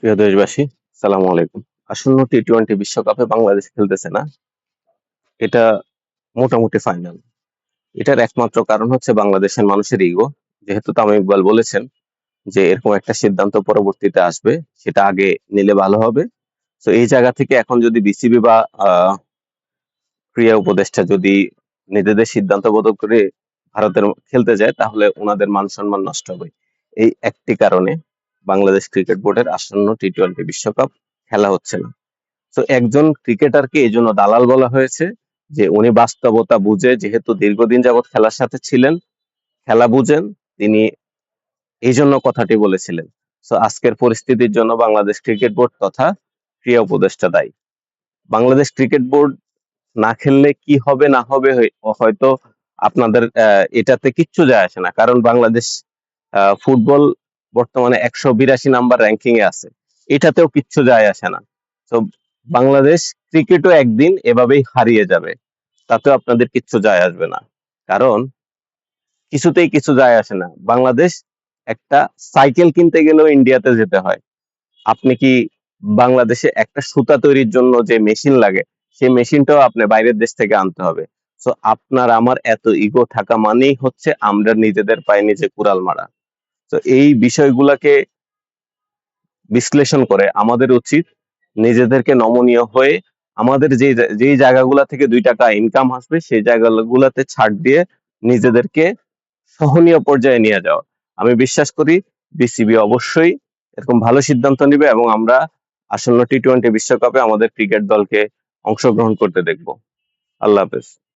প্রিয় দেশবাসী, সালামু আলাইকুম। আসন্ন টি-টোয়েন্টি বিশ্বকাপে বাংলাদেশ খেলতেছে না, এটা মোটামুটি ফাইনাল। এটার একমাত্র কারণ হচ্ছে বাংলাদেশের মানুষের ইগো। যেহেতু তামিম ইকবাল বলেছেন যে এরকম একটা সিদ্ধান্ত পরবর্তীতে আসবে, সেটা আগে নিলে ভালো হবে। তো এই জায়গা থেকে এখন যদি বিসিবি বা ক্রীড়া উপদেষ্টা যদি নিজেদের সিদ্ধান্ত বদল করে ভারতের খেলতে যায়, তাহলে ওনাদের মান সম্মান নষ্ট হবে। এই একটি কারণে বাংলাদেশ ক্রিকেট বোর্ডের আসন্ন টি-টোয়েন্টি বিশ্বকাপ খেলা হচ্ছে না। তো একজন ক্রিকেটারকে এই জন্য দালাল বলা হয়েছে যে উনি বাস্তবতা বুঝে, যেহেতু দীর্ঘদিন যাবৎ খেলার সাথে ছিলেন, খেলা বুঝেন, তিনি এই জন্য কথাটি বলেছিলেন। তো আজকের পরিস্থিতির জন্য বাংলাদেশ ক্রিকেট বোর্ড তথা ক্রীড়া উপদেষ্টা দায়ী। বাংলাদেশ ক্রিকেট বোর্ড না খেললে কি হবে না হবে হয়তো আপনাদের এটাতে কিচ্ছু যায় আসে না, কারণ বাংলাদেশ ফুটবল বর্তমানে 182 নাম্বার র্যাঙ্কিং এ আছে, এটাতেও কিচ্ছু যায় আসে না। তো বাংলাদেশ ক্রিকেটও একদিন এভাবেই হারিয়ে যাবে, তাতেও আপনাদের কিচ্ছু যায় আসবে না, কারণ কিছুতেই কিছু যায় আসে না। বাংলাদেশ একটা সাইকেল কিনতে গেলেও ইন্ডিয়াতে যেতে হয়। আপনি কি বাংলাদেশে একটা সুতা তৈরির জন্য যে মেশিন লাগে, সেই মেশিনটাও আপনি বাইরের দেশ থেকে আনতে হবে। তো আপনার আমার এত ইগো থাকা মানেই হচ্ছে আমরা নিজেদের পায়ে নিজে কুড়াল মারা। তো এই বিষয়গুলোকে বিশ্লেষণ করে আমাদের উচিত নিজেদেরকে নমনীয় হয়ে আমাদের যেই জায়গাগুলা থেকে 2 টাকা ইনকাম আসবে সেই জায়গাগুলোতে ছাড় দিয়ে নিজেদেরকে সহনীয় পর্যায়ে নিয়ে যাওয়া। আমি বিশ্বাস করি বিসিবি অবশ্যই এরকম ভালো সিদ্ধান্ত নিবে এবং আমরা আসন্ন টি-টোয়েন্টি বিশ্বকাপে আমাদের ক্রিকেট দলকে অংশগ্রহণ করতে দেখব। আল্লাহ হাফেজ।